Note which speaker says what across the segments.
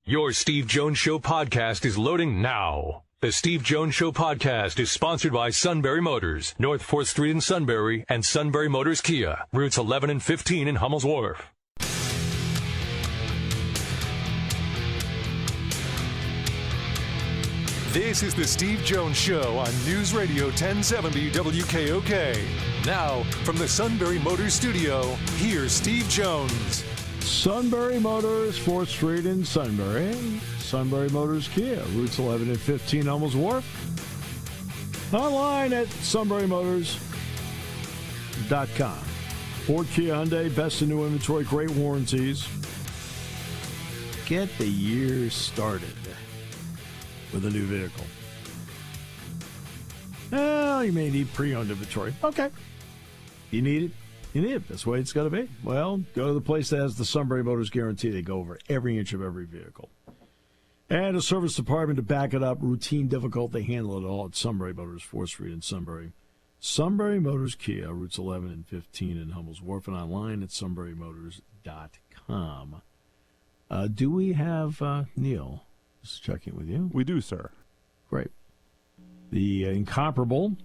Speaker 1: Your Steve Jones Show podcast is loading now. The Steve Jones Show podcast is sponsored by Sunbury Motors, North 4th Street in Sunbury, and Sunbury Motors Kia, routes 11 and 15 in Hummel's Wharf.
Speaker 2: This is the Steve Jones Show on News Radio 1070 WKOK. Now, from the Sunbury Motors studio, here's Steve Jones.
Speaker 3: Sunbury Motors, 4th Street in Sunbury. Sunbury Motors Kia, routes 11 and 15, Hummel's Wharf. Online at sunburymotors.com. Ford, Kia, Hyundai, best in new inventory, great warranties. Get the year started with a new vehicle. Well, you may need pre-owned inventory. Okay. You need it. You need it. That's the way it's got to be. Well, go to the place that has the Sunbury Motors guarantee. They go over every inch of every vehicle. And a service department to back it up. Routine, difficult. They handle it all at Sunbury Motors, 4th Street in Sunbury. Sunbury Motors Kia, routes 11 and 15 in Hummel's Wharf, and online at sunburymotors.com. Do we have Neal? Just checking with you.
Speaker 4: We do, sir.
Speaker 3: Great. The incomparable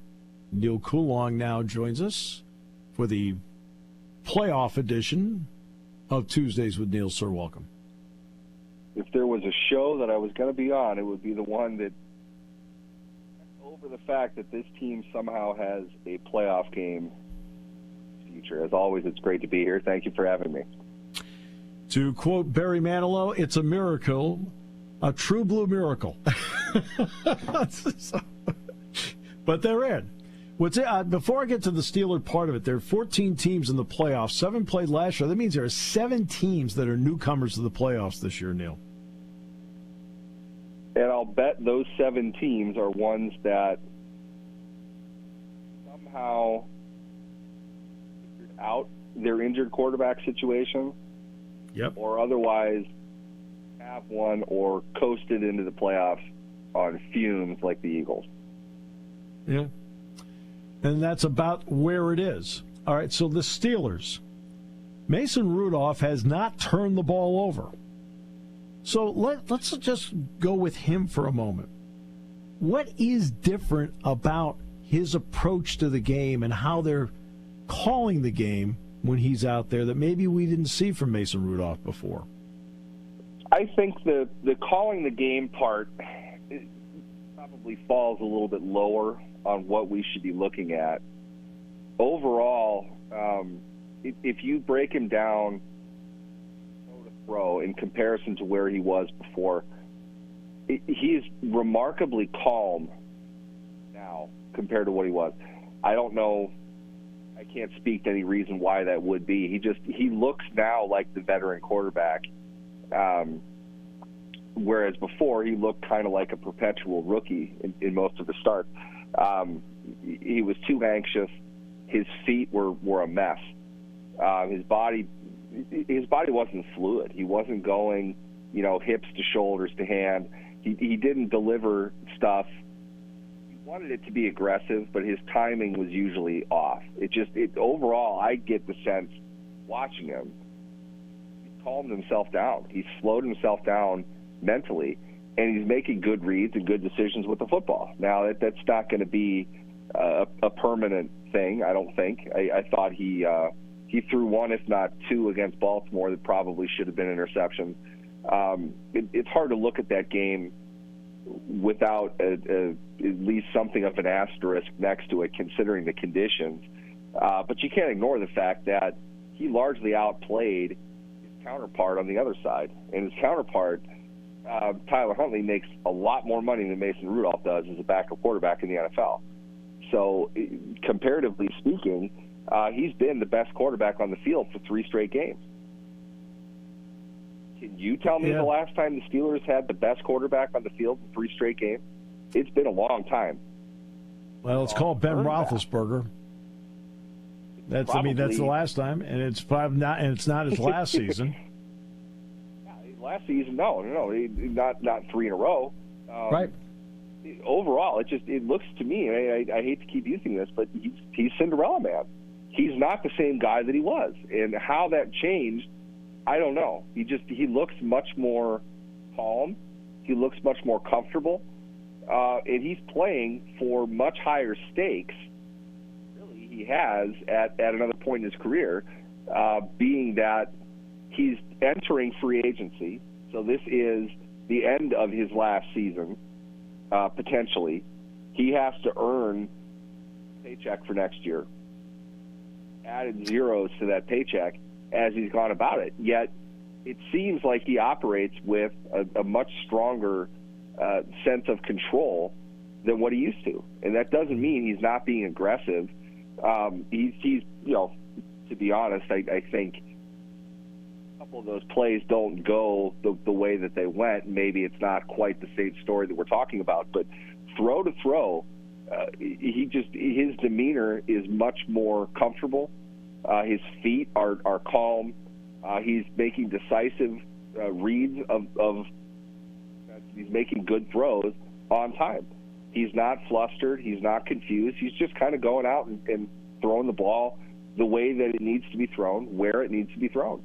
Speaker 3: Neal Coolong now joins us for the playoff edition of Tuesdays with Neal. Sir, welcome.
Speaker 5: If there was a show that I was going to be on, it would be the one that over the fact that this team somehow has a playoff game future. As always, it's great to be here. Thank you for having me.
Speaker 3: To quote Barry Manilow, it's a miracle, a true blue miracle. But they're in. Before I get to the Steeler part of it, there are 14 teams in the playoffs. 7 played last year. That means there are 7 teams that are newcomers to the playoffs this year, Neal.
Speaker 5: And I'll bet those 7 teams are ones that somehow figured out their injured quarterback situation.
Speaker 3: Yep.
Speaker 5: Or otherwise have won or coasted into the playoffs on fumes like the Eagles.
Speaker 3: Yeah. And that's about where it is. All right, so the Steelers. Mason Rudolph has not turned the ball over. So let's just go with him for a moment. What is different about his approach to the game and how they're calling the game when he's out there that maybe we didn't see from Mason Rudolph before?
Speaker 5: I think the calling the game part probably falls a little bit lower on what we should be looking at. Overall, if you break him down throw to throw in comparison to where he was before, he is remarkably calm now compared to what he was. I don't know. I can't speak to any reason why that would be. He looks now like the veteran quarterback, whereas before he looked kind of like a perpetual rookie in most of the starts. He was too anxious. His feet were a mess. His body wasn't fluid. He wasn't going, hips to shoulders to hand. He didn't deliver stuff. He wanted it to be aggressive, but his timing was usually off. Overall, I get the sense watching him, he calmed himself down. He slowed himself down mentally, and he's making good reads and good decisions with the football. Now, that's not going to be a permanent thing, I don't think. I thought he threw 1, if not 2, against Baltimore that probably should have been interceptions. It's hard to look at that game without at least something of an asterisk next to it, considering the conditions. But you can't ignore the fact that he largely outplayed his counterpart on the other side. And his counterpart, Tyler Huntley, makes a lot more money than Mason Rudolph does as a backup quarterback in the NFL. So, comparatively speaking, he's been the best quarterback on the field for 3 straight games. Can you tell me the last time the Steelers had the best quarterback on the field in 3 straight games? It's been a long time.
Speaker 3: Well, it's called Ben Roethlisberger. That's the last time, and it's probably not, and it's not his last season.
Speaker 5: Last season, no, not 3 in a row.
Speaker 3: Right.
Speaker 5: Overall, it looks to me, and I hate to keep using this, but he's Cinderella Man. He's not the same guy that he was, and how that changed, I don't know. He looks much more calm. He looks much more comfortable. And he's playing for much higher stakes, really, he has at another point in his career, being that he's entering free agency. So this is the end of his last season, potentially. He has to earn a paycheck for next year. Added zeros to that paycheck as he's gone about it. Yet it seems like he operates with a much stronger sense of control than what he used to. And that doesn't mean he's not being aggressive. He's to be honest, I think a couple of those plays don't go the way that they went. Maybe it's not quite the same story that we're talking about, but throw to throw, his demeanor is much more comfortable. His feet are calm. He's making decisive reads of he's making good throws on time. He's not flustered. He's not confused. He's just kind of going out and throwing the ball the way that it needs to be thrown, where it needs to be thrown.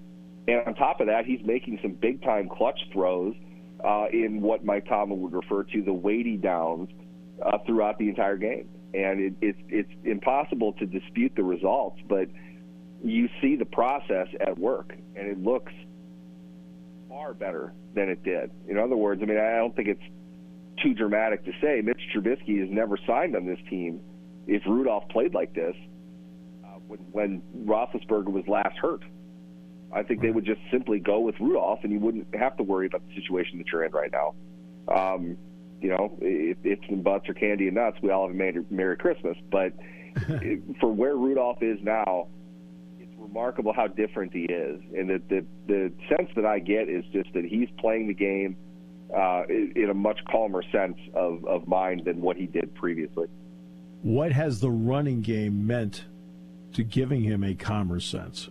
Speaker 5: And on top of that, he's making some big-time clutch throws in what Mike Tomlin would refer to the weighty downs throughout the entire game. And it's impossible to dispute the results, but you see the process at work, and it looks far better than it did. In other words, I don't think it's too dramatic to say Mitch Trubisky has never signed on this team if Rudolph played like this when Roethlisberger was last hurt. I think they would just simply go with Rudolph, and you wouldn't have to worry about the situation that you're in right now. If it's and buts or candy and nuts, we all have a Merry Christmas. But for where Rudolph is now, it's remarkable how different he is. And the sense that I get is just that he's playing the game in a much calmer sense of mind than what he did previously.
Speaker 3: What has the running game meant to giving him a calmer sense?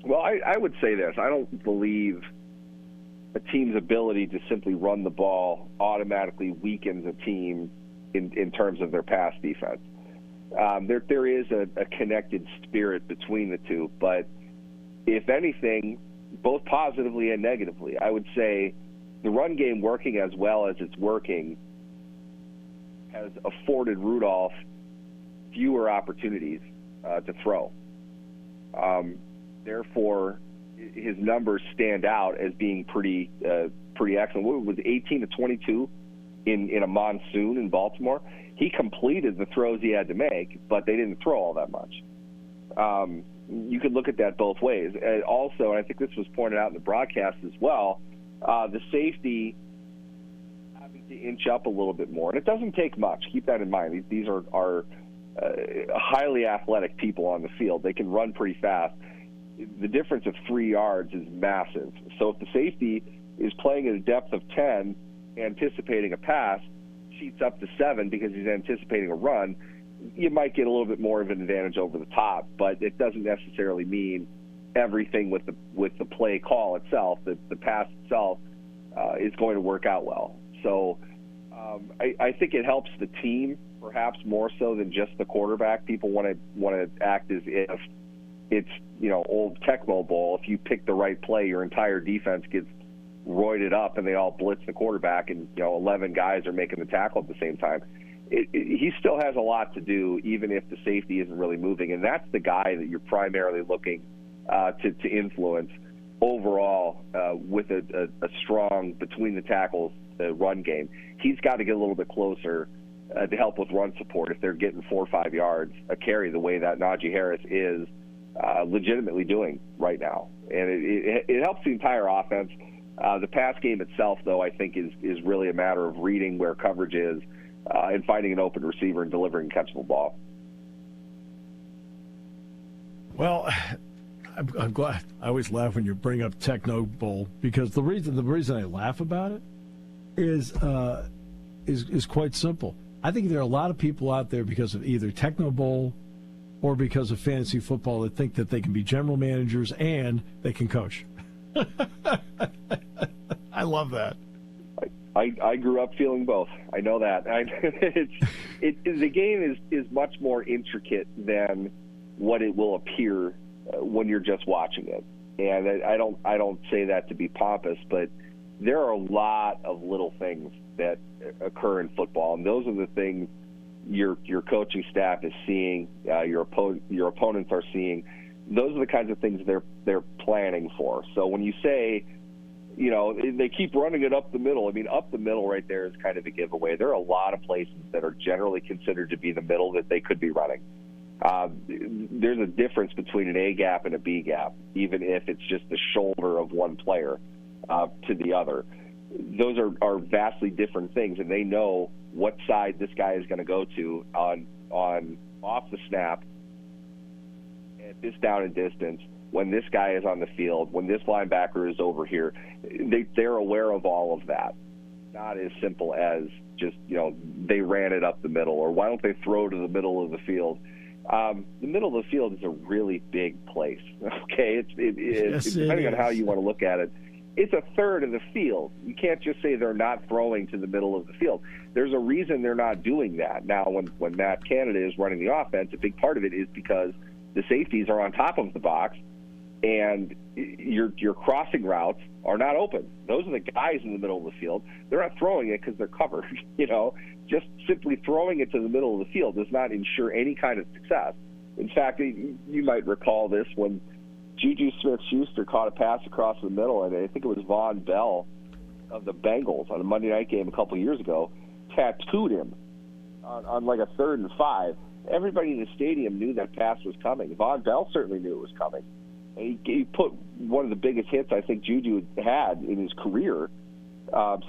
Speaker 5: Well, I would say this. I don't believe a team's ability to simply run the ball automatically weakens a team in terms of their pass defense. There is a connected spirit between the two, but if anything, both positively and negatively, I would say the run game working as well as it's working has afforded Rudolph fewer opportunities to throw. Therefore, his numbers stand out as being pretty excellent. What was 18 to 22 in a monsoon in Baltimore? He completed the throws he had to make, but they didn't throw all that much. You could look at that both ways. Also, and I think this was pointed out in the broadcast as well, the safety having to inch up a little bit more. And it doesn't take much. Keep that in mind. These are highly athletic people on the field. They can run pretty fast. The difference of 3 yards is massive. So if the safety is playing at a depth of 10, anticipating a pass, cheats up to 7 because he's anticipating a run, you might get a little bit more of an advantage over the top, but it doesn't necessarily mean everything with the play call itself, the pass itself, is going to work out well. So I think it helps the team perhaps more so than just the quarterback. People want to act as if it's old Tecmo Bowl. If you pick the right play, your entire defense gets roided up and they all blitz the quarterback, and 11 guys are making the tackle at the same time. He still has a lot to do, even if the safety isn't really moving, and that's the guy that you're primarily looking to influence overall with a strong between the tackles run game. He's got to get a little bit closer to help with run support if they're getting 4 or 5 yards a carry the way that Najee Harris is legitimately doing right now. And it helps the entire offense. The pass game itself, though, I think is really a matter of reading where coverage is and finding an open receiver and delivering a catchable ball.
Speaker 3: Well, I'm glad. I always laugh when you bring up Techno Bowl, because the reason I laugh about it is quite simple. I think there are a lot of people out there because of either Techno Bowl or because of fantasy football that think that they can be general managers and they can coach. I love that.
Speaker 5: I grew up feeling both. I know that. The game is much more intricate than what it will appear when you're just watching it. And I don't say that to be pompous, but there are a lot of little things that occur in football, and those are the things your coaching staff is seeing, your opponents are seeing. Those are the kinds of things they're planning for. So when you say, they keep running it up the middle, I mean, up the middle right there is kind of a giveaway. There are a lot of places that are generally considered to be the middle that they could be running. There's a difference between an A gap and a B gap, even if it's just the shoulder of one player to the other. Those are vastly different things, and they know what side this guy is going to go to on off the snap at this down and distance, when this guy is on the field, when this linebacker is over here. They're aware of all of that. Not as simple as just, they ran it up the middle, or why don't they throw to the middle of the field? The middle of the field is a really big place, okay? It's depending on how you want to look at it, it's a third of the field. You can't just say they're not throwing to the middle of the field. There's a reason they're not doing that. Now, when Matt Canada is running the offense, a big part of it is because the safeties are on top of the box, and your crossing routes are not open. Those are the guys in the middle of the field. They're not throwing it because they're covered. Just simply throwing it to the middle of the field does not ensure any kind of success. In fact, you might recall this when Juju Smith-Schuster caught a pass across the middle, and I think it was Von Bell of the Bengals on a Monday night game a couple years ago, tattooed him on like a 3rd and 5. Everybody in the stadium knew that pass was coming. Von Bell certainly knew it was coming. He put one of the biggest hits I think Juju had in his career,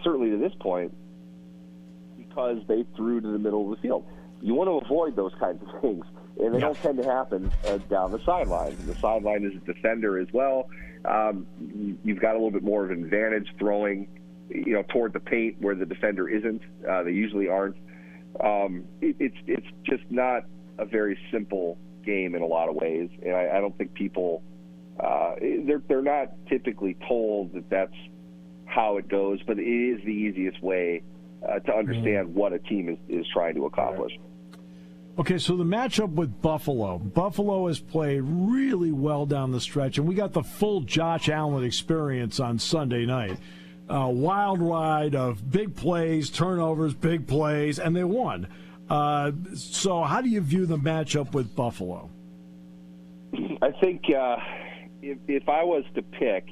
Speaker 5: certainly to this point, because they threw to the middle of the field. You want to avoid those kinds of things, and they don't tend to happen down the sideline. And the sideline is a defender as well. You've got a little bit more of an advantage throwing, toward the paint where the defender isn't. They usually aren't. It's just not a very simple game in a lot of ways, and I don't think people they're not typically told that that's how it goes, but it is the easiest way to understand what a team is trying to accomplish.
Speaker 3: Okay, so the matchup with Buffalo. Buffalo has played really well down the stretch, and we got the full Josh Allen experience on Sunday night. Wild ride of big plays, turnovers, big plays, and they won. So how do you view the matchup with Buffalo?
Speaker 5: I think if I was to pick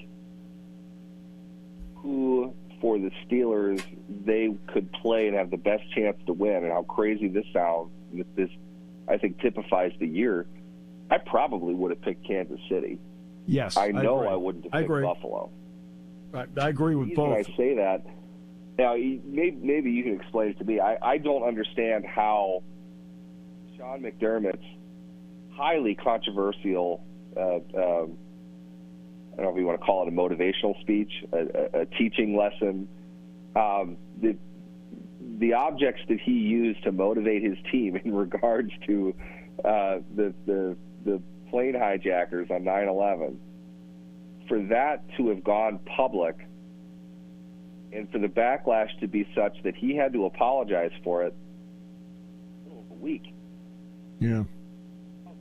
Speaker 5: who for the Steelers they could play and have the best chance to win, and how crazy this sounds, this I think typifies the year, I probably would have picked Kansas City.
Speaker 3: Yes,
Speaker 5: I know I wouldn't have picked Buffalo.
Speaker 3: I agree with both.
Speaker 5: I say that. Now, maybe you can explain it to me. I don't understand how Sean McDermott's highly controversial, I don't know if you want to call it a motivational speech, a teaching lesson, the objects that he used to motivate his team in regards to the plane hijackers on 9/11, for that to have gone public and for the backlash to be such that he had to apologize for it a week.
Speaker 3: Yeah.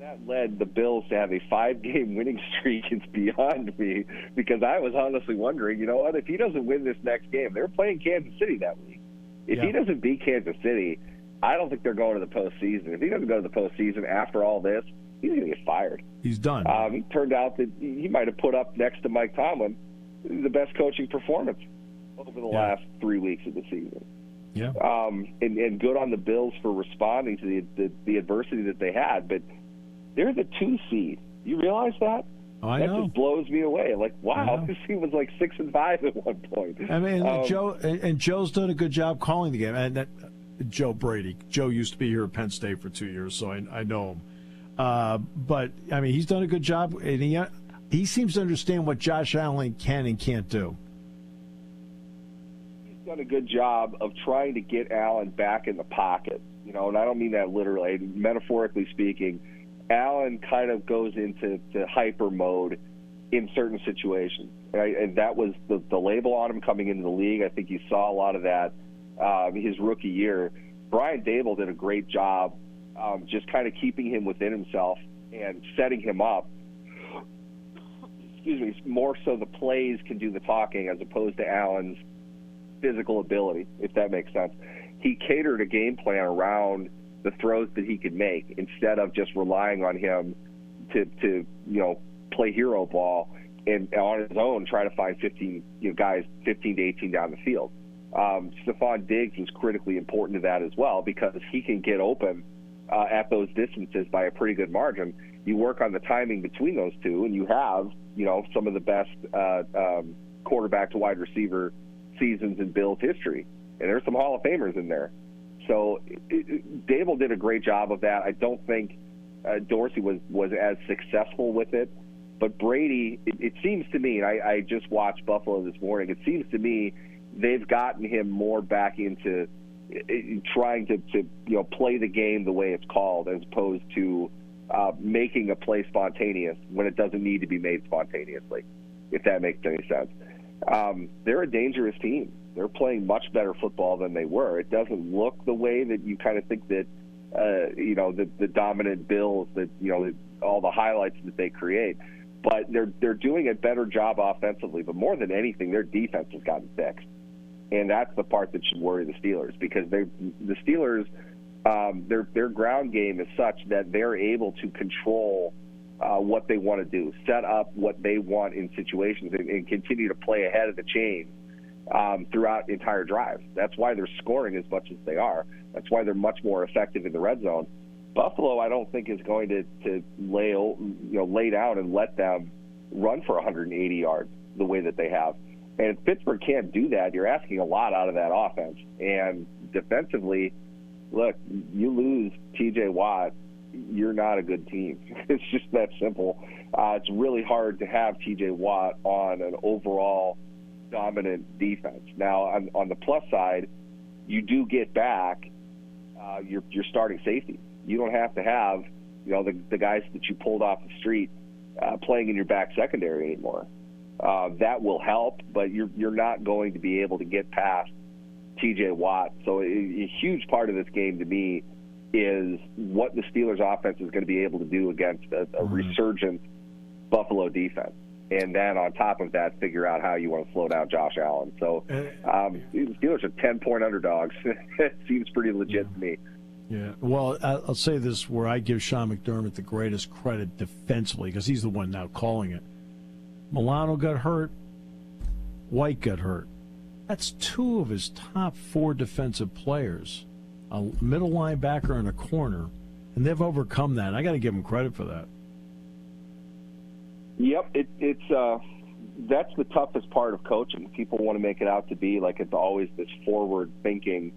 Speaker 5: That led the Bills to have a 5-game winning streak. It's beyond me, because I was honestly wondering, if he doesn't win this next game, they're playing Kansas City that week. If he doesn't beat Kansas City, I don't think they're going to the postseason. If he doesn't go to the postseason after all this, he's going to get fired.
Speaker 3: He's done.
Speaker 5: It turned out that he might have put up next to Mike Tomlin the best coaching performance over the last 3 weeks of the season.
Speaker 3: Yeah.
Speaker 5: And good on the Bills for responding to the adversity that they had. But they're the 2 seed. You realize that?
Speaker 3: I know.
Speaker 5: That just blows me away. Like, wow, this team was like 6-5 at one point.
Speaker 3: I mean, Joe's done a good job calling the game. And Joe Brady. Joe used to be here at Penn State for 2 years, so I know him. But I mean, he's done a good job, and he seems to understand what Josh Allen can and can't do.
Speaker 5: He's done a good job of trying to get Allen back in the pocket. And I don't mean that literally. Metaphorically speaking, Allen kind of goes into hyper mode in certain situations. Right? And that was the label on him coming into the league. I think you saw a lot of that his rookie year. Brian Daboll did a great job just kind of keeping him within himself and setting him up more so the plays can do the talking as opposed to Allen's physical ability, if that makes sense. He catered a game plan around the throws that he could make instead of just relying on him to play hero ball and on his own try to find 15 guys 15 to 18 down the field. Stephon Diggs was critically important to that as well because he can get open at those distances by a pretty good margin. You work on the timing between those two, and you have some of the best quarterback to wide receiver seasons in Bills history, and there's some Hall of Famers in there. So Dable did a great job of that. I don't think Dorsey was as successful with it. But Brady, it seems to me, and I just watched Buffalo this morning, it seems to me they've gotten him more back into trying to play the game the way it's called as opposed to making a play spontaneous when it doesn't need to be made spontaneously, if that makes any sense. They're a dangerous team. They're playing much better football than they were. It doesn't look the way that you kind of think that, the dominant Bills, that, all the highlights that they create. But they're doing a better job offensively. But more than anything, their defense has gotten fixed. And that's the part that should worry the Steelers because the Steelers, their ground game is such that they're able to control what they want to do, set up what they want in situations, and continue to play ahead of the chain throughout entire drives. That's why they're scoring as much as they are. That's why they're much more effective in the red zone. Buffalo, I don't think, is going to lay down and let them run for 180 yards the way that they have. And if Pittsburgh can't do that, you're asking a lot out of that offense. And defensively, look, you lose T.J. Watt, you're not a good team. It's just that simple. It's really hard to have T.J. Watt on an overall dominant defense. Now, on the plus side, you do get back your starting safety. You don't have to have the guys that you pulled off the street playing in your back secondary anymore. That will help, but you're not going to be able to get past T.J. Watt. So a huge part of this game to me is what the Steelers' offense is going to be able to do against a resurgent Buffalo defense. And then on top of that, figure out how you want to slow down Josh Allen. So the Steelers are 10-point underdogs. It seems pretty legit to me.
Speaker 3: Yeah, well, I'll say this where I give Sean McDermott the greatest credit defensively because he's the one now calling it. Milano got hurt. White got hurt. That's two of his top four defensive players, a middle linebacker and a corner, and they've overcome that. I got to give them credit for that.
Speaker 5: Yep, it's that's the toughest part of coaching. People want to make it out to be like it's always this forward-thinking,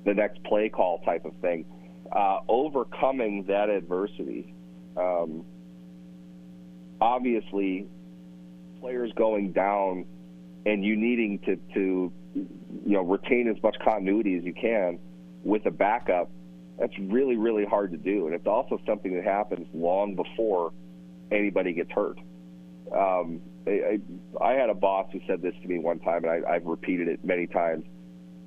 Speaker 5: the next play call type of thing. Overcoming that adversity, obviously, players going down and you needing to retain as much continuity as you can with a backup, that's really, really hard to do. And it's also something that happens long before anybody gets hurt. I had a boss who said this to me one time, and I've repeated it many times.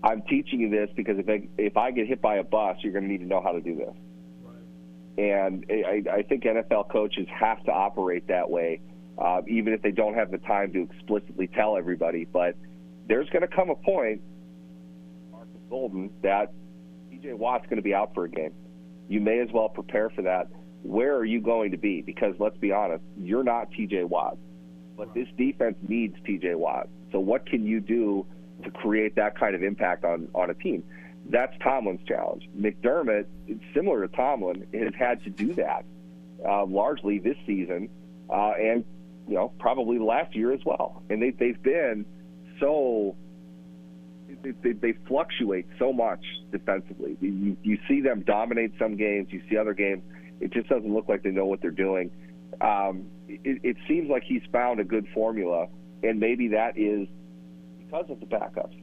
Speaker 5: I'm teaching you this because if I get hit by a bus, you're going to need to know how to do this. Right. And I think NFL coaches have to operate that way, even if they don't have the time to explicitly tell everybody. But there's going to come a point, Marcus Golden, that T.J. Watt's going to be out for a game. You may as well prepare for that. Where are you going to be? Because let's be honest, you're not T.J. Watt. But this defense needs T.J. Watt. So what can you do to create that kind of impact on a team? That's Tomlin's challenge. McDermott, similar to Tomlin, has had to do that largely this season and probably last year as well. And they've been so they fluctuate so much defensively. You see them dominate some games. You see other games. It just doesn't look like they know what they're doing. It seems like he's found a good formula, and maybe that is because of the backups.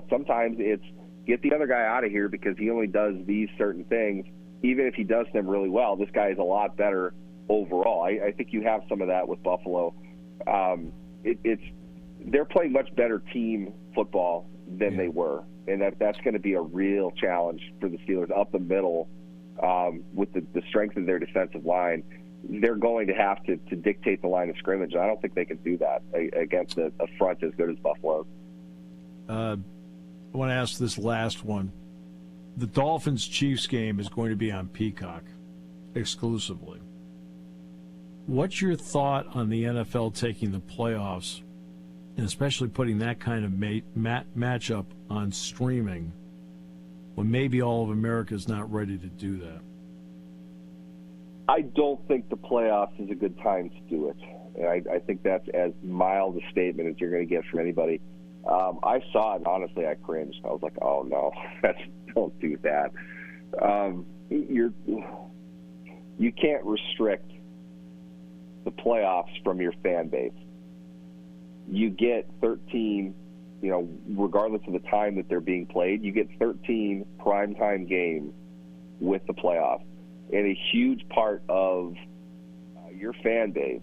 Speaker 5: Sometimes it's get the other guy out of here because he only does these certain things. Even if he does them really well, this guy is a lot better overall. I think you have some of that with Buffalo. They're playing much better team football than they were, and that's going to be a real challenge for the Steelers up the middle with the strength of their defensive line. they're going to have to dictate the line of scrimmage. And I don't think they can do that against a front as good as Buffalo's.
Speaker 3: I want to ask this last one. The Dolphins-Chiefs game is going to be on Peacock exclusively. What's your thought on the NFL taking the playoffs, and especially putting that kind of matchup on streaming when maybe all of America is not ready to do that?
Speaker 5: I don't think the playoffs is a good time to do it. And I think that's as mild a statement as you're going to get from anybody. I saw it, and honestly, I cringed. I was like, oh, no, don't do that. You can't restrict the playoffs from your fan base. You get 13, regardless of the time that they're being played, you get 13 primetime games with the playoffs. And a huge part of your fan base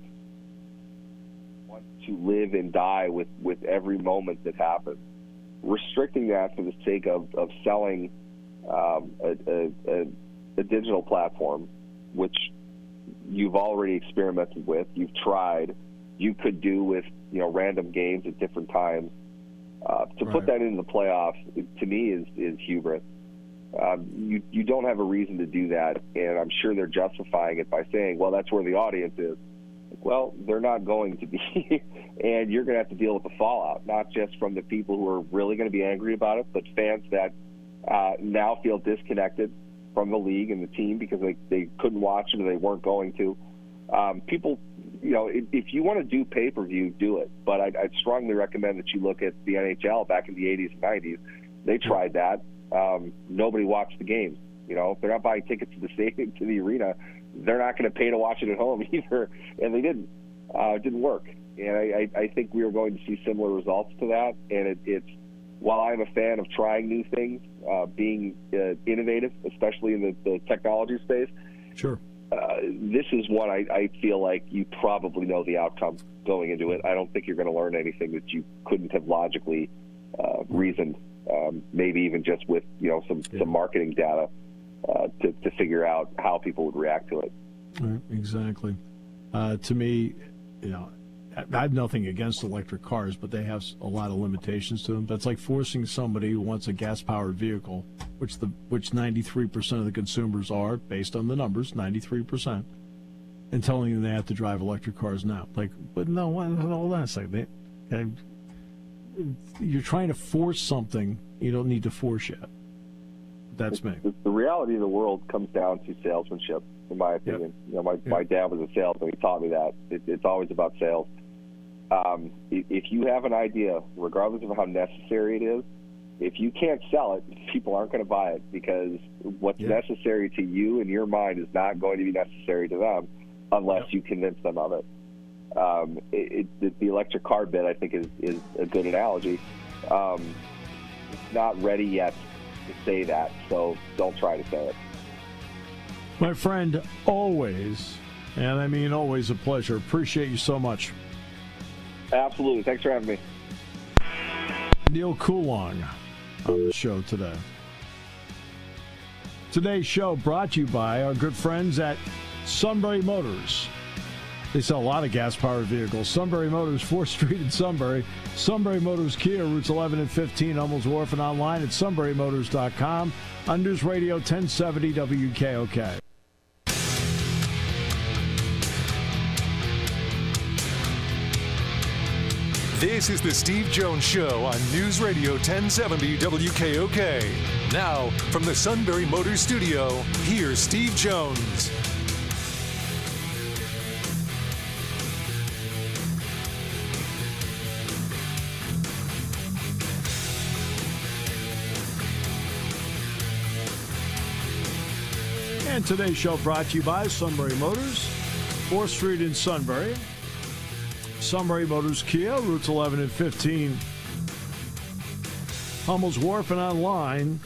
Speaker 5: wants to live and die with every moment that happens. Restricting that for the sake of selling a digital platform, which you've already experimented with, you've tried, you could do with random games at different times. To put that into the playoffs, to me, is hubris. You don't have a reason to do that, and I'm sure they're justifying it by saying, well, that's where the audience is. Well, they're not going to be, and you're going to have to deal with the fallout, not just from the people who are really going to be angry about it, but fans that now feel disconnected from the league and the team because they couldn't watch it or they weren't going to. People, if you want to do pay-per-view, do it, but I'd strongly recommend that you look at the NHL back in the 80s and 90s. They tried that. Nobody watched the games. If they're not buying tickets to the stadium, to the arena, they're not going to pay to watch it at home either. And they didn't. It didn't work. And I think we are going to see similar results to that. And it's while I'm a fan of trying new things, being innovative, especially in the technology space. Sure. This is one I feel like you probably know the outcome going into it. I don't think you're going to learn anything that you couldn't have logically reasoned. Maybe even just with some marketing data to figure out how people would react to it.
Speaker 3: Right, exactly. To me, I have nothing against electric cars, but they have a lot of limitations to them. That's like forcing somebody who wants a gas-powered vehicle, which 93% of the consumers are, based on the numbers, 93%, and telling them they have to drive electric cars now. But no, hold on a second. You're trying to force something you don't need to force yet. That's me.
Speaker 5: The reality of the world comes down to salesmanship, in my opinion. Yep. My dad was a salesman. He taught me that. It's always about sales. If you have an idea, regardless of how necessary it is, if you can't sell it, people aren't going to buy it because what's necessary to you in your mind is not going to be necessary to them unless you convince them of it. The electric car bit, I think, is a good analogy. It's not ready yet to say that, so don't try to say it.
Speaker 3: My friend, always, and I mean always, a pleasure. Appreciate you so much.
Speaker 5: Absolutely. Thanks for having me.
Speaker 3: Neal Coolong on the show today. Today's show brought to you by our good friends at Sunbury Motors. They sell a lot of gas-powered vehicles. Sunbury Motors, 4th Street in Sunbury. Sunbury Motors Kia, routes 11 and 15, Hummels Wharf, and online at sunburymotors.com. On News Radio 1070 WKOK.
Speaker 2: This is the Steve Jones Show on News Radio 1070 WKOK. Now, from the Sunbury Motors Studio, here's Steve Jones.
Speaker 3: And today's show brought to you by Sunbury Motors, 4th Street in Sunbury. Sunbury Motors Kia, routes 11 and 15. Hummels Wharf, and online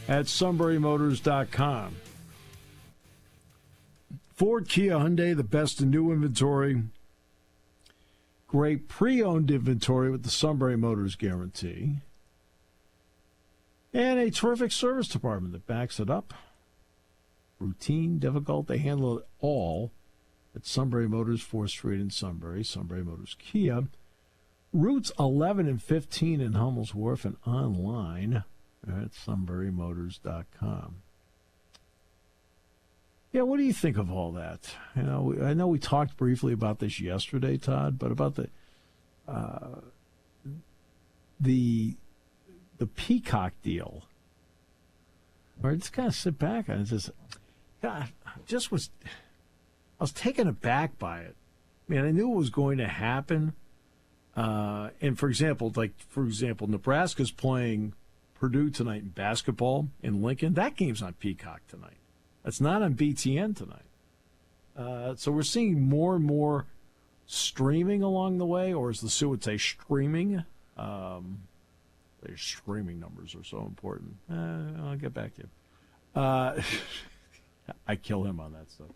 Speaker 3: at sunburymotors.com. Ford, Kia, Hyundai, the best in new inventory. Great pre-owned inventory with the Sunbury Motors guarantee. And a terrific service department that backs it up. routine, difficult. They handle it all at Sunbury Motors, 4th Street in Sunbury, Sunbury Motors Kia. Routes 11 and 15 in Hummel's Wharf and online at sunburymotors.com. Yeah, what do you think of all that? You know, I know we talked briefly about this yesterday, Todd, but about the Peacock deal. Or just kind of sit back and just, God, I was taken aback by it. I mean, I knew it was going to happen. And for example, Nebraska's playing Purdue tonight in basketball in Lincoln. That game's on Peacock tonight. That's not on BTN tonight. So we're seeing more and more streaming along the way, or as the Sioux would say, streaming. Their streaming numbers are so important. I'll get back to you. I kill him on that stuff.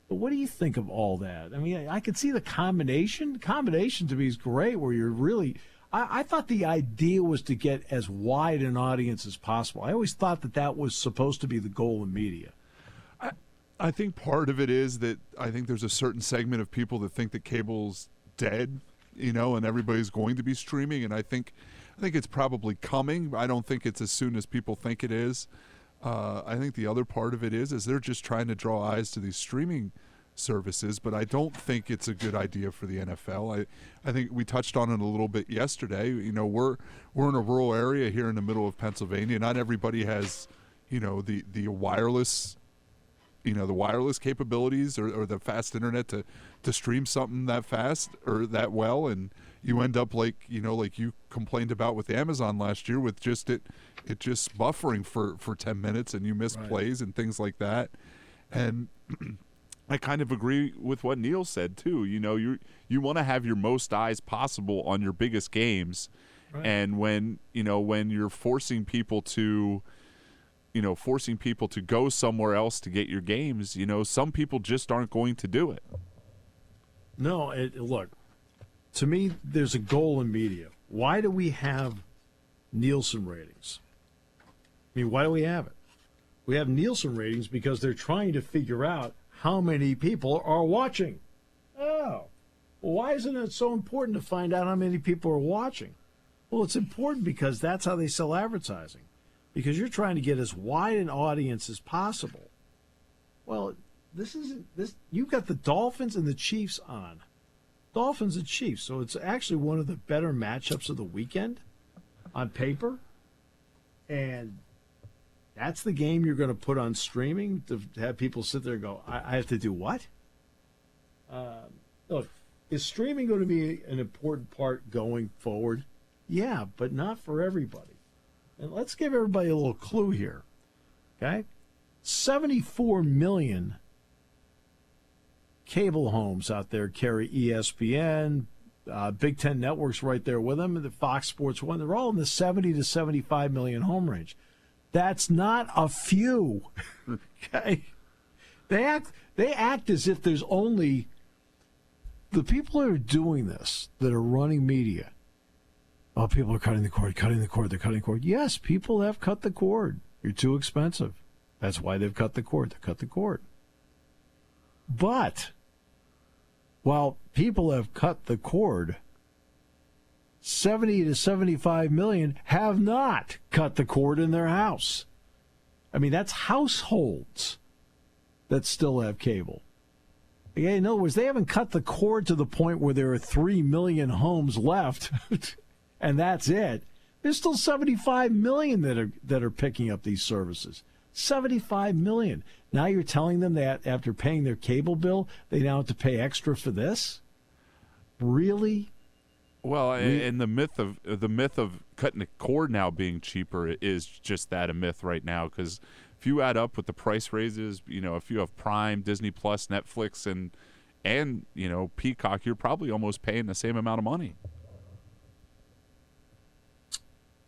Speaker 3: But what do you think of all that? I mean, I could see the combination. The combination to me is great, where you're really... I thought the idea was to get as wide an audience as possible. I always thought that was supposed to be the goal in media.
Speaker 4: I think part of it is that I think there's a certain segment of people that think that cable's dead, and everybody's going to be streaming, and I think it's probably coming. I don't think it's as soon as people think it is. I think the other part of it is they're just trying to draw eyes to these streaming services, but I don't think it's a good idea for the NFL. I think we touched on it a little bit yesterday. We're in a rural area here in the middle of Pennsylvania. Not everybody has, the wireless, the wireless capabilities or the fast internet to stream something that fast or that well, and you end up like you complained about with Amazon last year with just it just buffering for 10 minutes and you miss plays and things like that. And I kind of agree with what Neal said too. You want to have your most eyes possible on your biggest games, and when you're forcing people to go somewhere else to get your games, some people just aren't going to do it.
Speaker 3: No, look, to me, there's a goal in media. Why do we have Nielsen ratings? I mean, why do we have it? We have Nielsen ratings because they're trying to figure out how many people are watching. Oh, well, why isn't it so important to find out how many people are watching? Well, it's important because that's how they sell advertising. Because you're trying to get as wide an audience as possible. Well, you've got the Dolphins and the Chiefs on. Dolphins and Chiefs, so it's actually one of the better matchups of the weekend on paper. And that's the game you're going to put on streaming to have people sit there and go, I have to do what? Look, is streaming going to be an important part going forward? Yeah, but not for everybody. And let's give everybody a little clue here, okay? 74 million cable homes out there carry ESPN, Big Ten Network's right there with them, and the Fox Sports 1. They're all in the 70 to 75 million home range. That's not a few, okay? They act as if there's only the people that are doing this, that are running media. Oh, people are cutting the cord, they're cutting the cord. Yes, people have cut the cord. You're too expensive. That's why they've cut the cord. They cut the cord. But while people have cut the cord, 70 to 75 million have not cut the cord in their house. I mean, that's households that still have cable. Okay, in other words, they haven't cut the cord to the point where there are 3 million homes left. And that's it. There's still 75 million that are picking up these services. 75 million. Now you're telling them that after paying their cable bill, they now have to pay extra for this? Really?
Speaker 4: Well, and the myth of cutting the cord now being cheaper is just that, a myth right now. Because if you add up with the price raises, if you have Prime, Disney Plus, Netflix, and Peacock, you're probably almost paying the same amount of money.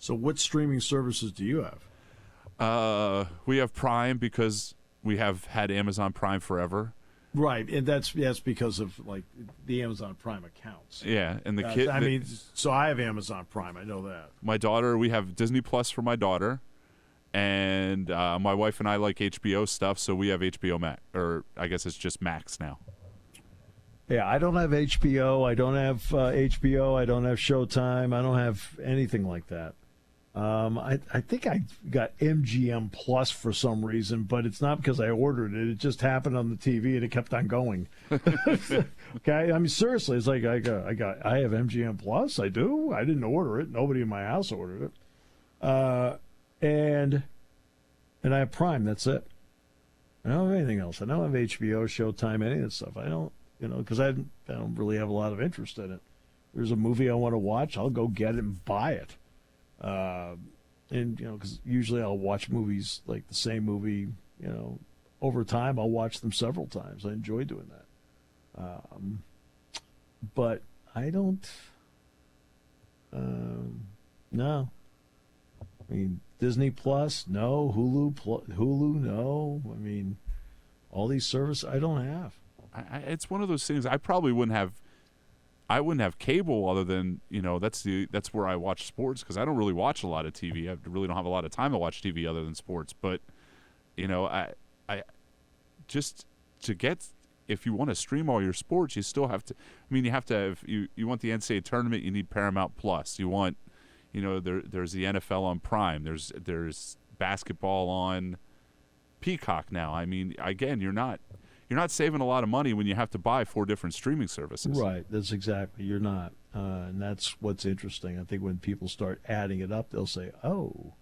Speaker 3: So what streaming services do you have?
Speaker 4: We have Prime because we have had Amazon Prime forever.
Speaker 3: Right, and that's because of like the Amazon Prime accounts.
Speaker 4: Yeah, and the kid.
Speaker 3: I mean, so I have Amazon Prime. I know that.
Speaker 4: My daughter, we have Disney Plus for my daughter, And my wife and I like HBO stuff, so we have HBO Max, or I guess it's just Max now.
Speaker 3: Yeah, I don't have HBO. I don't have HBO. I don't have Showtime. I don't have anything like that. I think I got MGM Plus for some reason, but it's not because I ordered it. It just happened on the TV and it kept on going. Okay, I mean seriously, it's like I have MGM Plus. I do. I didn't order it. Nobody in my house ordered it. And I have Prime. That's it. I don't have anything else. I don't have HBO, Showtime, any of that stuff. I don't, because I don't really have a lot of interest in it. There's a movie I want to watch, I'll go get it and buy it. And because usually I'll watch movies like the same movie, over time. I'll watch them several times. I enjoy doing that. But I don't. No. I mean, Disney Plus, no. Hulu, no. I mean, all these services I don't have.
Speaker 4: It's one of those things. I probably wouldn't have cable other than that's where I watch sports, because I don't really watch a lot of TV. I really don't have a lot of time to watch TV other than sports. But I just to get, if you want to stream all your sports, you still have to. I mean, you have to have you want the NCAA tournament, you need Paramount Plus. You want there's the NFL on Prime. There's basketball on Peacock now. I mean, again, you're not saving a lot of money when you have to buy 4 different streaming services.
Speaker 3: Right. That's exactly. You're not. And that's what's interesting. I think when people start adding it up, they'll say, oh,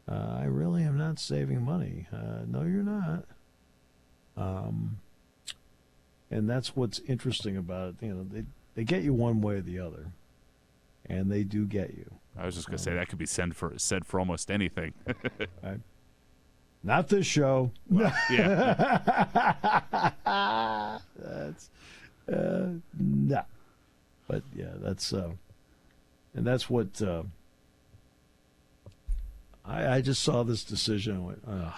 Speaker 3: I really am not saving money. No, you're not. And that's what's interesting about it. They get you one way or the other. And they do get you.
Speaker 4: I was just going to say that could be said for almost anything.
Speaker 3: Right. Not this show.
Speaker 4: Well, yeah.
Speaker 3: That's no. But yeah, that's and that's what I just saw this decision and went, ugh.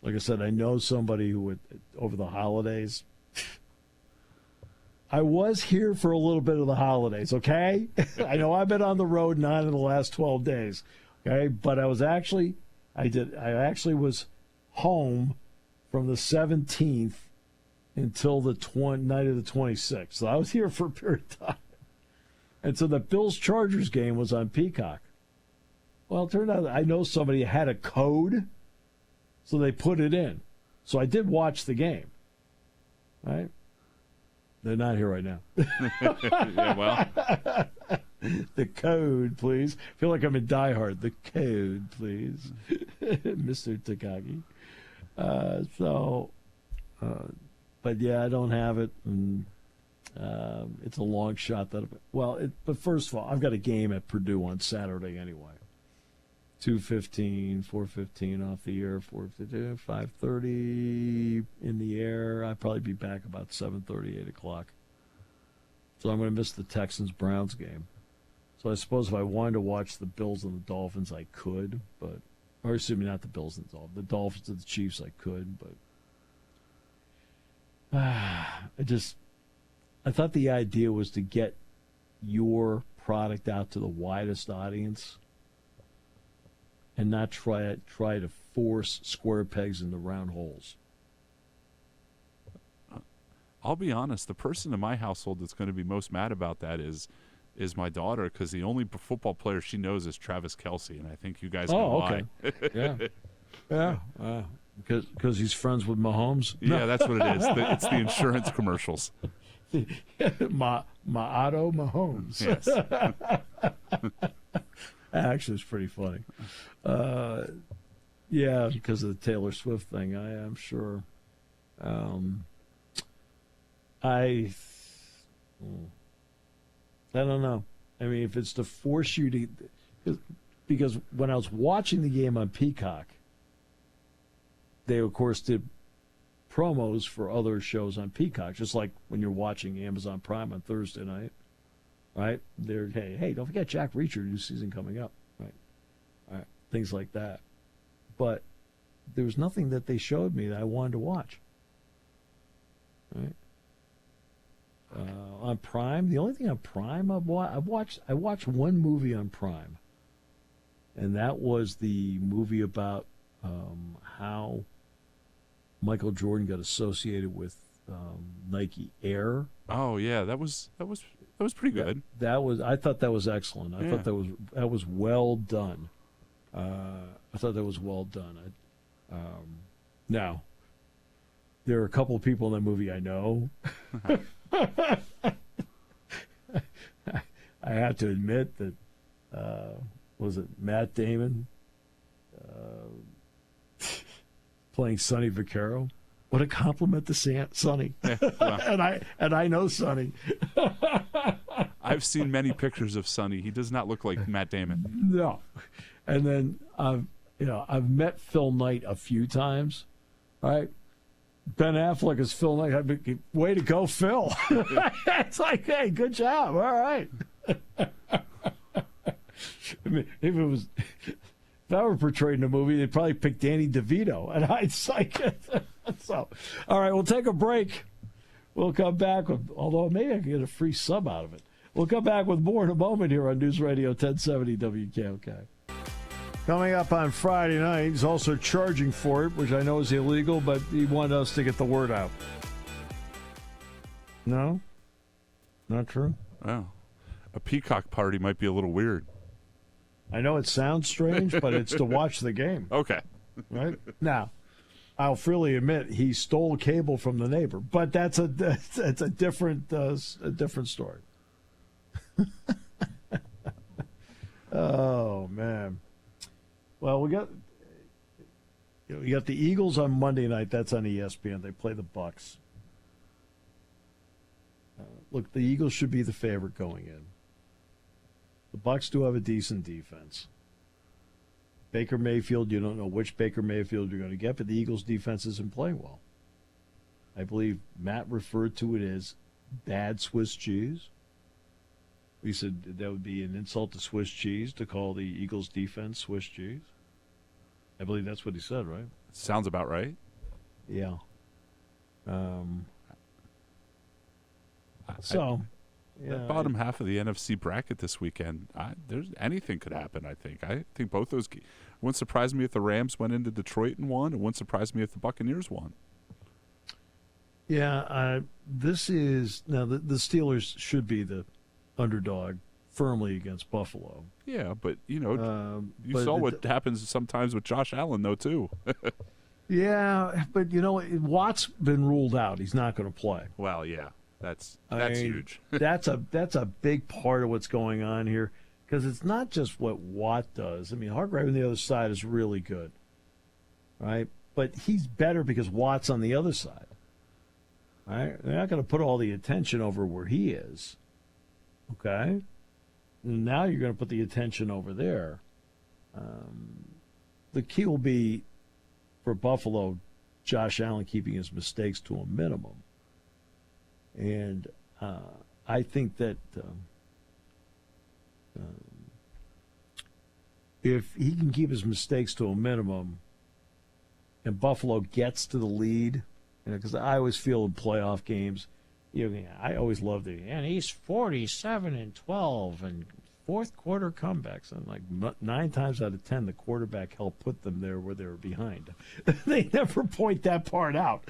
Speaker 3: Like I said, I know somebody who would over the holidays. I was here for a little bit of the holidays, okay? I know I've been on the road 9 of the last 12 days, okay? But I actually was home from the 17th until the night of the 26th. So I was here for a period of time. And so the Bills-Chargers game was on Peacock. Well, it turned out I know somebody had a code, so they put it in. So I did watch the game, right? They're not here right now.
Speaker 4: Yeah, well.
Speaker 3: The code, please. I feel like I'm in Die Hard. The code, please. Mr. Takagi. But yeah, I don't have it. And it's a long shot. But first of all, I've got a game at Purdue on Saturday anyway. 2:15, 4:15 off the air, 4:15, 5:30 in the air. I'd probably be back about 7:30, 8 o'clock. So I'm going to miss the Texans-Browns game. So I suppose if I wanted to watch the Bills and the Dolphins, I could. Or excuse me, not the Bills and the Dolphins. The Dolphins and the Chiefs, I could. But I thought the idea was to get your product out to the widest audience and not try to force square pegs into round holes.
Speaker 4: I'll be honest. The person in my household that's going to be most mad about that is my daughter, because the only football player she knows is Travis Kelce, and I think you guys know why.
Speaker 3: Okay. Yeah. Because he's friends with Mahomes?
Speaker 4: Yeah, that's what it is. It's the insurance commercials.
Speaker 3: Auto Mahomes.
Speaker 4: Yes.
Speaker 3: Actually, it's pretty funny. Yeah, because of the Taylor Swift thing, I am sure. I don't know. I mean, if it's to force you to... Because when I was watching the game on Peacock, they, of course, did promos for other shows on Peacock, just like when you're watching Amazon Prime on Thursday night, right? They're, hey, don't forget Jack Reacher, new season coming up, right? All right, things like that. But there was nothing that they showed me that I wanted to watch, right? On Prime, the only thing on Prime I watched one movie on Prime, and that was the movie about how Michael Jordan got associated with Nike Air.
Speaker 6: Oh yeah, that was pretty good.
Speaker 3: I thought that was excellent. I thought that was well done. I thought that was well done. Now, there are a couple of people in that movie I know. I have to admit that, was it Matt Damon playing Sonny Vaccaro? What a compliment to Sonny.
Speaker 6: Yeah, well,
Speaker 3: and I know Sonny.
Speaker 6: I've seen many pictures of Sonny. He does not look like Matt Damon.
Speaker 3: No. And then I've met Phil Knight a few times, right? Ben Affleck is Phil Knight. Way to go, Phil. It's like, hey, good job. All right. I mean, if I were portrayed in a movie, they'd probably pick Danny DeVito, and I'd psych it. So, all right, we'll take a break. We'll come back with, although maybe I can get a free sub out of it. We'll come back with more in a moment here on News Radio 1070 WKOK. Coming up on Friday night, he's also charging for it, which I know is illegal, but he wanted us to get the word out. No? Not true?
Speaker 6: Oh, a Peacock party might be a little weird.
Speaker 3: I know it sounds strange, but it's to watch the game.
Speaker 6: Okay.
Speaker 3: Right? Now, I'll freely admit he stole cable from the neighbor, but that's a different story. Oh, man. Well, we got the Eagles on Monday night. That's on ESPN. They play the Bucks. Look, the Eagles should be the favorite going in. The Bucks do have a decent defense. Baker Mayfield, you don't know which Baker Mayfield you're going to get, but the Eagles' defense isn't playing well. I believe Matt referred to it as bad Swiss cheese. He said that would be an insult to Swiss cheese to call the Eagles' defense Swiss cheese. I believe that's what he said, right?
Speaker 6: Sounds about right.
Speaker 3: Yeah.
Speaker 6: The bottom half of the NFC bracket this weekend, there's anything could happen, I think. I think both those it wouldn't surprise me if the Rams went into Detroit and won. It wouldn't surprise me if the Buccaneers won.
Speaker 3: Yeah, this is now the Steelers should be the underdog firmly against Buffalo.
Speaker 6: Yeah, but you saw what happens sometimes with Josh Allen though too.
Speaker 3: Yeah, but Watt's been ruled out. He's not going to play.
Speaker 6: Well, yeah. That's huge.
Speaker 3: that's a big part of what's going on here, because it's not just what Watt does. I mean, Hargrave on the other side is really good, right? But he's better because Watt's on the other side. Right? They're not going to put all the attention over where he is. Okay? And now you're going to put the attention over there. The key will be, for Buffalo, Josh Allen keeping his mistakes to a minimum. And I think that if he can keep his mistakes to a minimum and Buffalo gets to the lead, because I always feel in playoff games, I always loved it. And he's 47-12 and fourth quarter comebacks. And like 9 times out of 10, the quarterback helped put them there where they were behind. They never point that part out.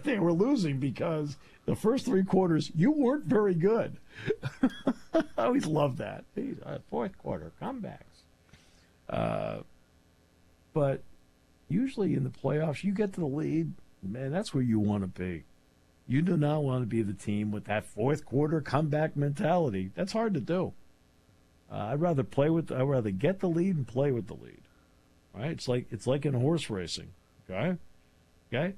Speaker 3: They were losing because the first 3 quarters, you weren't very good. I always loved that. Fourth quarter comebacks. But usually in the playoffs, you get to the lead, man, that's where you want to be. You do not want to be the team with that fourth quarter comeback mentality. That's hard to do. I'd rather get the lead and play with the lead. Right? It's like in horse racing. Okay?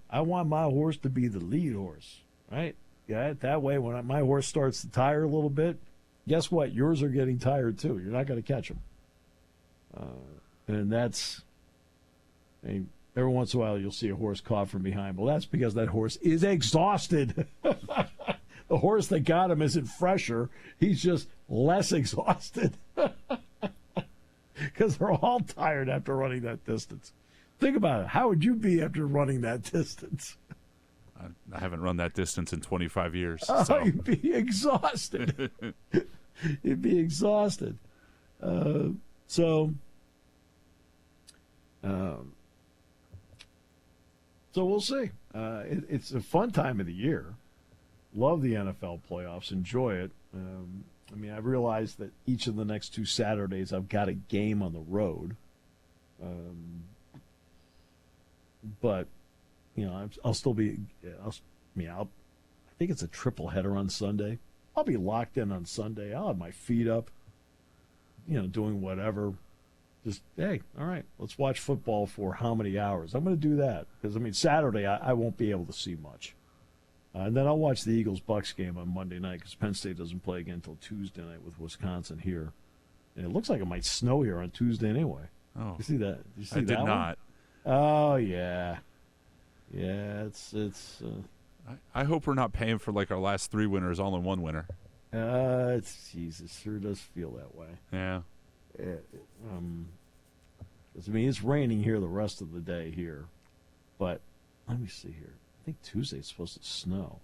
Speaker 3: I want my horse to be the lead horse. Right? Yeah. That way, when my horse starts to tire a little bit, guess what? Yours are getting tired too. You're not going to catch them. And that's. Every once in a while, you'll see a horse caught from behind. Well, that's because that horse is exhausted. The horse that got him isn't fresher. He's just less exhausted. Because they're all tired after running that distance. Think about it. How would you be after running that distance?
Speaker 6: I haven't run that distance in 25 years.
Speaker 3: So. You'd be exhausted. You'd be exhausted. So, So we'll see. It's a fun time of the year. Love the NFL playoffs. Enjoy it. I realize that each of the next 2 Saturdays I've got a game on the road. But, I'll still be I think it's a triple header on Sunday. I'll be locked in on Sunday. I'll have my feet up, doing whatever. Just, hey, all right, let's watch football for how many hours? I'm going to do that because, Saturday I won't be able to see much. And then I'll watch the Eagles-Bucks game on Monday night because Penn State doesn't play again until Tuesday night with Wisconsin here. And it looks like it might snow here on Tuesday anyway.
Speaker 6: Oh,
Speaker 3: you see that?
Speaker 6: I did not.
Speaker 3: Oh, yeah. Yeah, it's
Speaker 6: I hope we're not paying for like our last 3 winners all in one winter.
Speaker 3: Jesus, sure does feel that way.
Speaker 6: Yeah.
Speaker 3: It's raining here the rest of the day here, but let me see here. I think Tuesday's supposed to snow.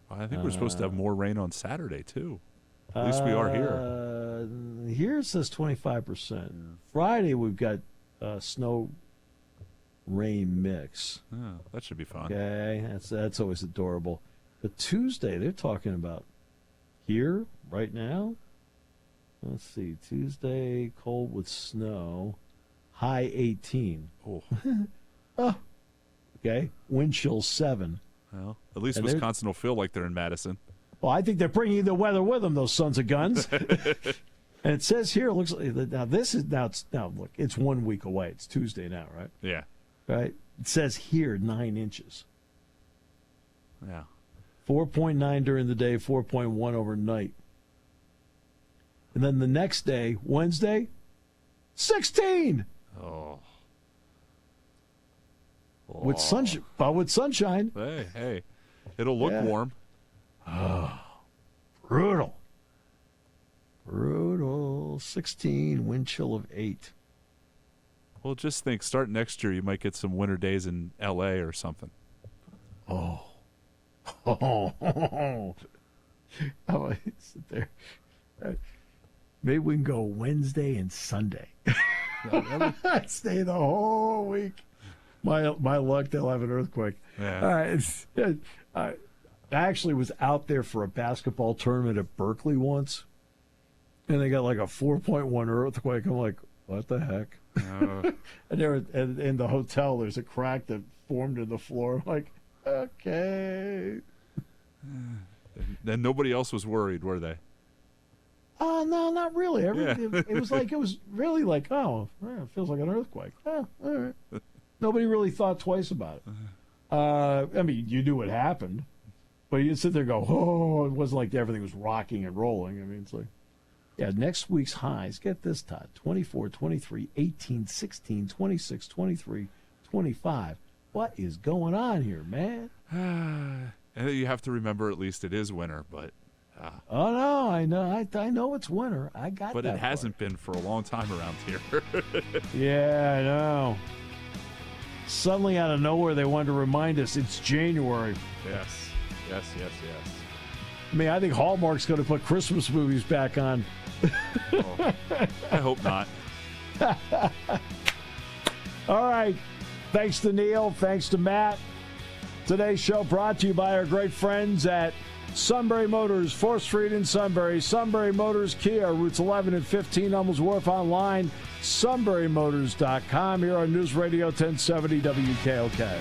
Speaker 6: I think we're supposed to have more rain on Saturday too. At least we are here.
Speaker 3: Here it says 25%. Friday we've got snow rain mix.
Speaker 6: Oh, that should be fun.
Speaker 3: Okay, that's always adorable. But Tuesday they're talking about here right now. Let's see, Tuesday cold with snow, high 18.
Speaker 6: Oh.
Speaker 3: Oh. Okay, wind chill 7.
Speaker 6: Well, at least Wisconsin will feel like they're in Madison.
Speaker 3: Well, I think they're bringing the weather with them, those sons of guns. And it says here, it looks like now look, it's 1 week away. It's Tuesday now, right?
Speaker 6: Yeah.
Speaker 3: Right. It says here 9 inches.
Speaker 6: Yeah.
Speaker 3: 4.9 during the day, 4.1 overnight. And then the next day, Wednesday, 16.
Speaker 6: Oh.
Speaker 3: With sunshine.
Speaker 6: Hey, it'll look warm.
Speaker 3: Oh, brutal. 16, wind chill of 8.
Speaker 6: Well, just think, start next year, you might get some winter days in L.A. or something.
Speaker 3: Oh. I might sit there. Maybe we can go Wednesday and Sunday. Stay the whole week. My luck, they'll have an earthquake.
Speaker 6: Yeah.
Speaker 3: I actually was out there for a basketball tournament at Berkeley once, and they got like a 4.1 earthquake. I'm like, what the heck? And in the hotel, there's a crack that formed in the floor. I'm like, okay.
Speaker 6: And nobody else was worried, were they?
Speaker 3: Oh, no, not really. It was really like, oh, it feels like an earthquake. Oh, all right. Nobody really thought twice about it. You knew what happened, but you sit there and go, oh, it wasn't like everything was rocking and rolling. It's like, yeah, next week's highs, get this, Todd, 24, 23, 18, 16, 26, 23, 25. What is going on here, man?
Speaker 6: And you have to remember, at least it is winter, but...
Speaker 3: oh, no, I know. I know it's winter. I got
Speaker 6: but
Speaker 3: that.
Speaker 6: But it hasn't been for a long time around here.
Speaker 3: Yeah, I know. Suddenly, out of nowhere, they wanted to remind us it's January.
Speaker 6: Yes.
Speaker 3: I think Hallmark's going to put Christmas movies back on.
Speaker 6: Oh, I hope not.
Speaker 3: All right. Thanks to Neal. Thanks to Matt. Today's show brought to you by our great friends at Sunbury Motors, 4th Street in Sunbury. Sunbury Motors Kia, routes 11 and 15, Hummels Wharf, online, sunburymotors.com. Here on News Radio 1070 WKOK.